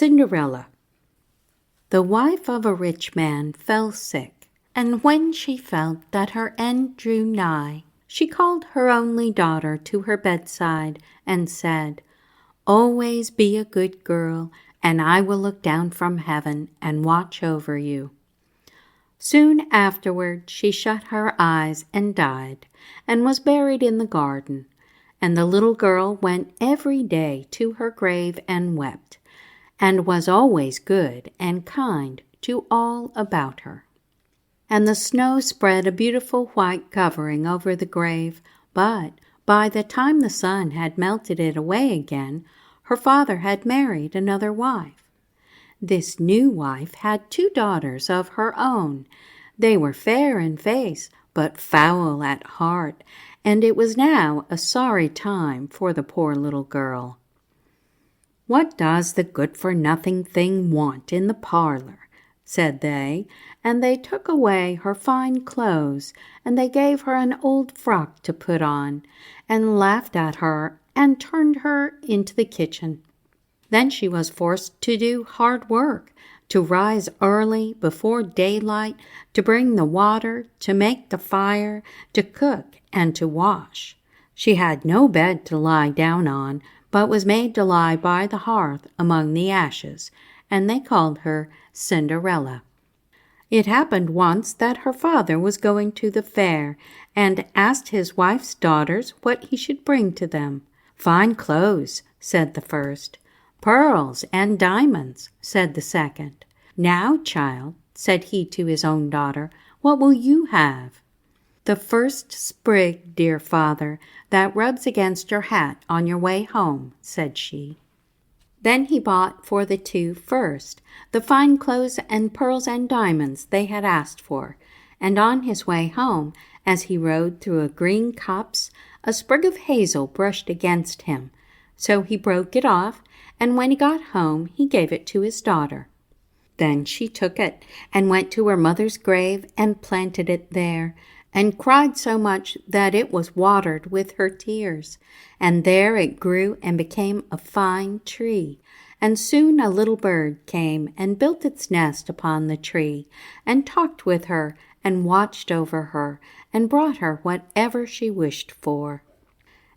Cinderella. The wife of a rich man fell sick, and when she felt that her end drew nigh, she called her only daughter to her bedside and said, "Always be a good girl, and I will look down from heaven and watch over you." Soon afterward she shut her eyes and died, and was buried in the garden. And the little girl went every day to her grave and wept, and was always good and kind to all about her. And the snow spread a beautiful white covering over the grave, but by the time the sun had melted it away again, her father had married another wife. This new wife had 2 daughters of her own. They were fair in face, but foul at heart, and it was now a sorry time for the poor little girl. "What does the good-for-nothing thing want in the parlor?" said they, and they took away her fine clothes, and they gave her an old frock to put on, and laughed at her and turned her into the kitchen. Then she was forced to do hard work, to rise early before daylight, to bring the water, to make the fire, to cook, and to wash. She had no bed to lie down on, but was made to lie by the hearth among the ashes, and they called her Cinderella. It happened once that her father was going to the fair, and asked his wife's daughters what he should bring to them. "Fine clothes," said the first. "Pearls and diamonds," said the second. "Now, child," said he to his own daughter, "what will you have?" "The first sprig, dear father, that rubs against your hat on your way home," said she. Then he bought for the 2 first the fine clothes and pearls and diamonds they had asked for, and on his way home, as he rode through a green copse, a sprig of hazel brushed against him. So he broke it off, and when he got home he gave it to his daughter. Then she took it and went to her mother's grave and planted it there, and cried so much that it was watered with her tears. And there it grew and became a fine tree. And soon a little bird came and built its nest upon the tree, and talked with her, and watched over her, and brought her whatever she wished for.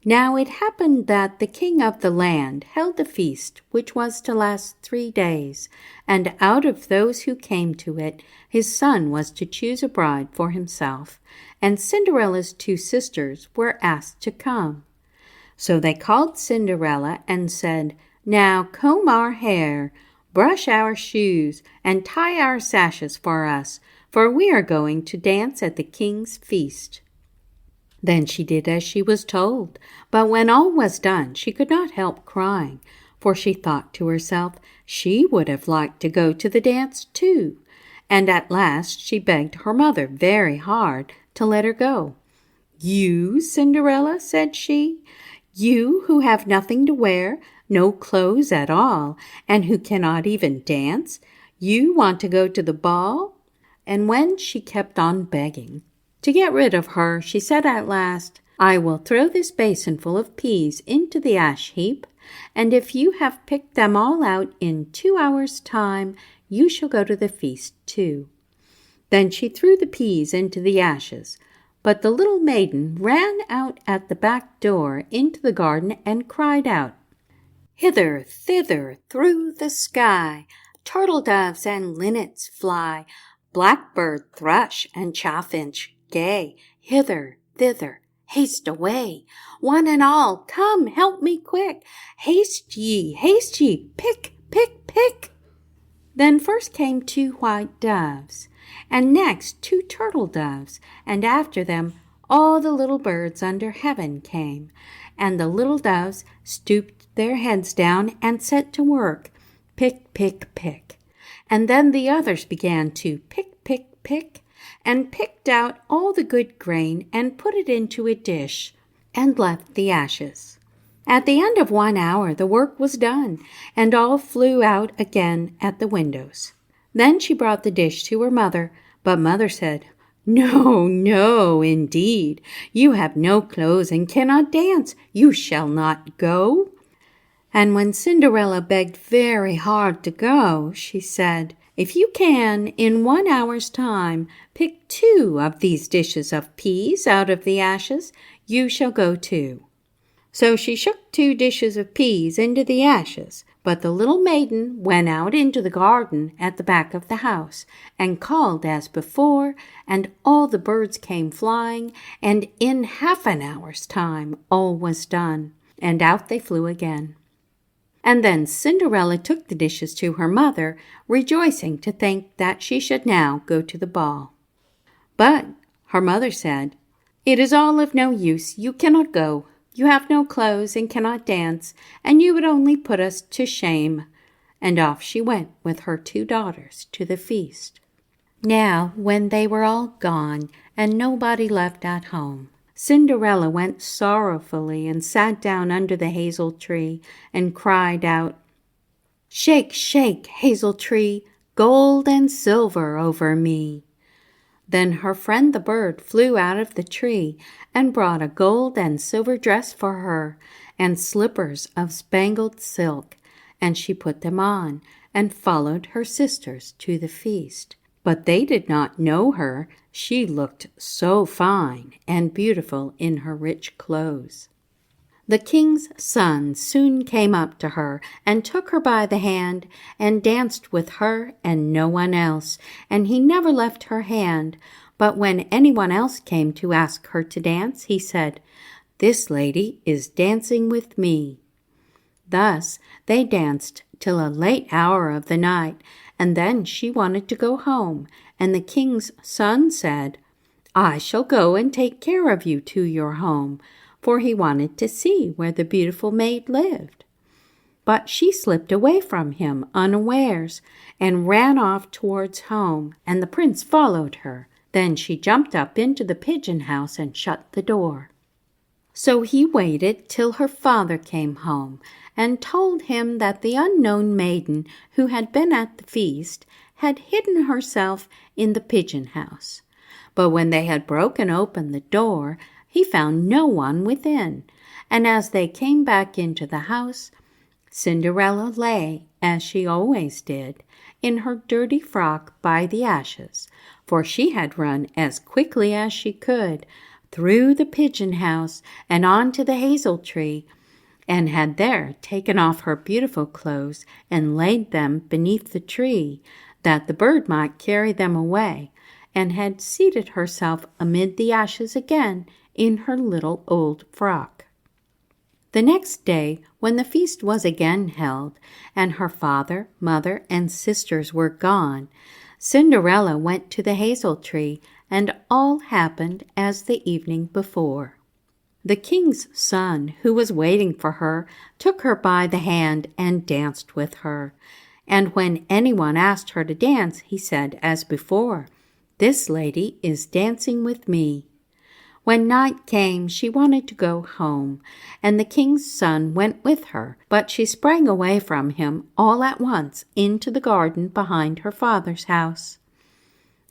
Now it happened that the king of the land held a feast which was to last 3 days, and out of those who came to it, his son was to choose a bride for himself, and Cinderella's 2 sisters were asked to come. So they called Cinderella and said, "Now comb our hair, brush our shoes, and tie our sashes for us, for we are going to dance at the king's feast." Then she did as she was told, but when all was done she could not help crying, for she thought to herself she would have liked to go to the dance too, and at last she begged her mother very hard to let her go. "You, Cinderella," said she, "you who have nothing to wear, no clothes at all, and who cannot even dance, you want to go to the ball?" And when she kept on begging, to get rid of her, she said at last, "I will throw this basin full of peas into the ash heap, and if you have picked them all out in 2 hours' time, you shall go to the feast too." Then she threw the peas into the ashes, but the little maiden ran out at the back door into the garden and cried out, "Hither, thither, through the sky, turtle-doves and linnets fly, blackbird, thrush, and chaffinch gay, hither, thither, haste away, one and all, come, help me quick, haste ye, pick, pick, pick." Then first came 2 white doves, and next 2 turtle doves, and after them all the little birds under heaven came, and the little doves stooped their heads down and set to work, pick, pick, pick, and then the others began to pick, pick, pick, and picked out all the good grain and put it into a dish, and left the ashes. At the end of 1 hour the work was done, and all flew out again at the windows. Then she brought the dish to her mother, but mother said, "No, no, indeed, you have no clothes and cannot dance. You shall not go." And when Cinderella begged very hard to go, she said, "If you can, in 1 hour's time, pick 2 of these dishes of peas out of the ashes, you shall go too." So she shook 2 dishes of peas into the ashes, but the little maiden went out into the garden at the back of the house and called as before, and all the birds came flying, and in half an hour's time all was done, and out they flew again. And then Cinderella took the dishes to her mother, rejoicing to think that she should now go to the ball. But her mother said, "It is all of no use, you cannot go. You have no clothes and cannot dance, and you would only put us to shame." And off she went with her 2 daughters to the feast. Now, when they were all gone, and nobody left at home, Cinderella went sorrowfully and sat down under the hazel tree and cried out, "Shake, shake, hazel tree, gold and silver over me." Then her friend the bird flew out of the tree and brought a gold and silver dress for her and slippers of spangled silk, and she put them on and followed her sisters to the feast. But they did not know her. She looked so fine and beautiful in her rich clothes. The king's son soon came up to her and took her by the hand and danced with her and no one else, and he never left her hand. But when anyone else came to ask her to dance, he said, "This lady is dancing with me." Thus they danced till a late hour of the night, and then she wanted to go home, and the king's son said, "I shall go and take care of you to your home," for he wanted to see where the beautiful maid lived. But she slipped away from him unawares and ran off towards home, and the prince followed her. Then she jumped up into the pigeon house and shut the door. So he waited till her father came home and told him that the unknown maiden who had been at the feast had hidden herself in the pigeon house. But when they had broken open the door, he found no one within, and as they came back into the house, Cinderella lay, as she always did, in her dirty frock by the ashes, for she had run as quickly as she could through the pigeon house and on to the hazel tree, and had there taken off her beautiful clothes and laid them beneath the tree, that the bird might carry them away, and had seated herself amid the ashes again in her little old frock. The next day, when the feast was again held, and her father, mother, and sisters were gone, Cinderella went to the hazel tree, and all happened as the evening before. The king's son, who was waiting for her, took her by the hand and danced with her. And when anyone asked her to dance, he said, as before, "This lady is dancing with me." When night came, she wanted to go home, and the king's son went with her, but she sprang away from him all at once into the garden behind her father's house.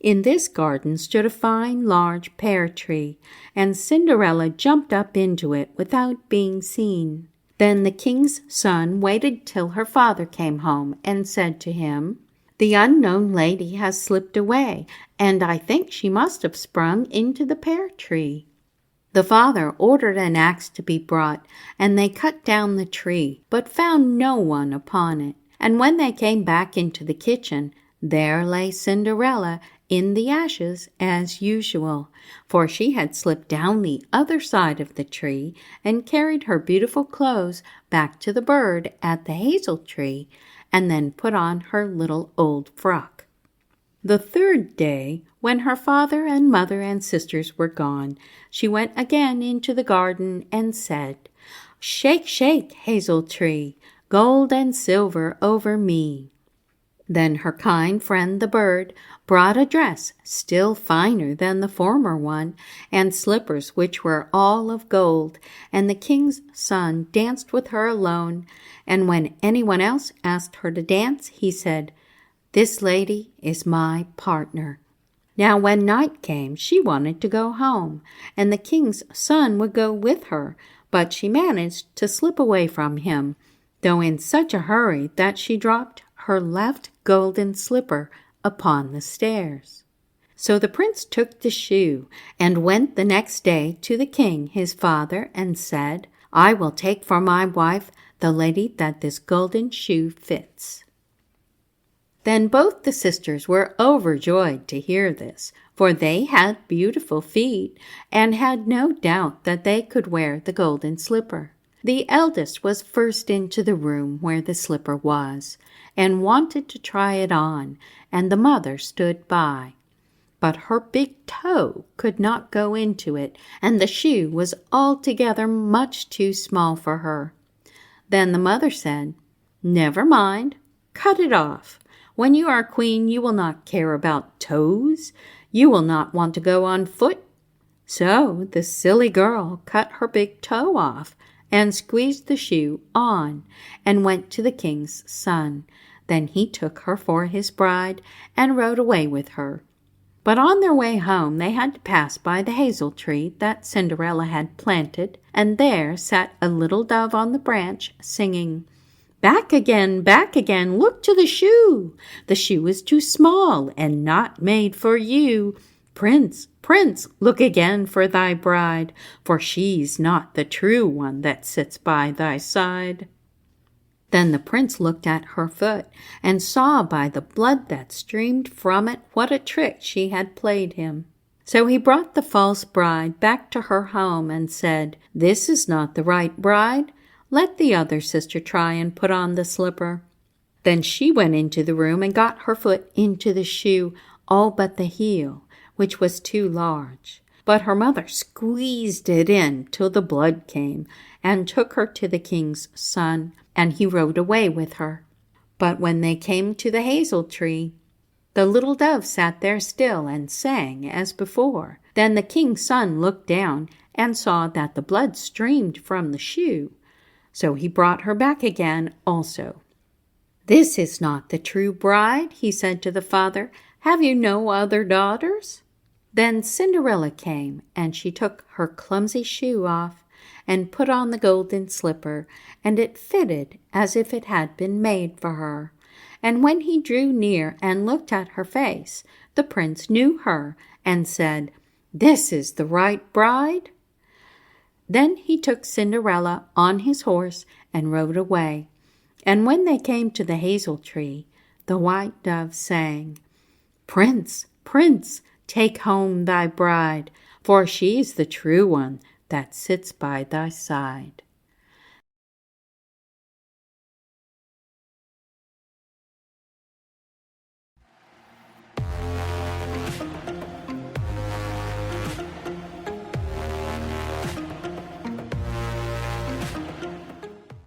In this garden stood a fine large pear tree, and Cinderella jumped up into it without being seen. Then the king's son waited till her father came home and said to him, "The unknown lady has slipped away, and I think she must have sprung into the pear tree." The father ordered an axe to be brought, and they cut down the tree, but found no one upon it. And when they came back into the kitchen, there lay Cinderella in the ashes as usual, for she had slipped down the other side of the tree and carried her beautiful clothes back to the bird at the hazel tree, and then put on her little old frock. The third day, when her father and mother and sisters were gone, she went again into the garden and said, "Shake, shake, hazel tree, gold and silver over me." Then her kind friend the bird brought a dress still finer than the former one, and slippers which were all of gold, and the king's son danced with her alone, and when anyone else asked her to dance, he said, "This lady is my partner." Now when night came, she wanted to go home, and the king's son would go with her, but she managed to slip away from him, though in such a hurry that she dropped her left golden slipper upon the stairs. So the prince took the shoe and went the next day to the king his father and said, "I will take for my wife the lady that this golden shoe fits." Then both the sisters were overjoyed to hear this, for they had beautiful feet and had no doubt that they could wear the golden slipper. The eldest was first into the room where the slipper was, and wanted to try it on, and the mother stood by. But her big toe could not go into it, and the shoe was altogether much too small for her. Then the mother said, "Never mind, cut it off. When you are queen, you will not care about toes. You will not want to go on foot." So the silly girl cut her big toe off and squeezed the shoe on and went to the king's son. Then he took her for his bride and rode away with her. But on their way home they had to pass by the hazel tree that Cinderella had planted, and there sat a little dove on the branch singing, back again, look to the shoe. The shoe is too small and not made for you. Prince, prince, look again for thy bride, for she's not the true one that sits by thy side." Then the prince looked at her foot and saw by the blood that streamed from it what a trick she had played him. So he brought the false bride back to her home and said, "This is not the right bride. Let the other sister try and put on the slipper." Then she went into the room and got her foot into the shoe, all but the heel, which was too large. But her mother squeezed it in till the blood came, and took her to the king's son, and he rode away with her. But when they came to the hazel tree, the little dove sat there still and sang as before. Then the king's son looked down and saw that the blood streamed from the shoe. So he brought her back again also. "This is not the true bride," he said to the father. "Have you no other daughters?" Then Cinderella came, and she took her clumsy shoe off and put on the golden slipper, and it fitted as if it had been made for her. And when he drew near and looked at her face, the prince knew her and said, "This is the right bride." Then he took Cinderella on his horse and rode away. And when they came to the hazel tree, the white dove sang, "Prince, prince, take home thy bride, for she's the true one that sits by thy side."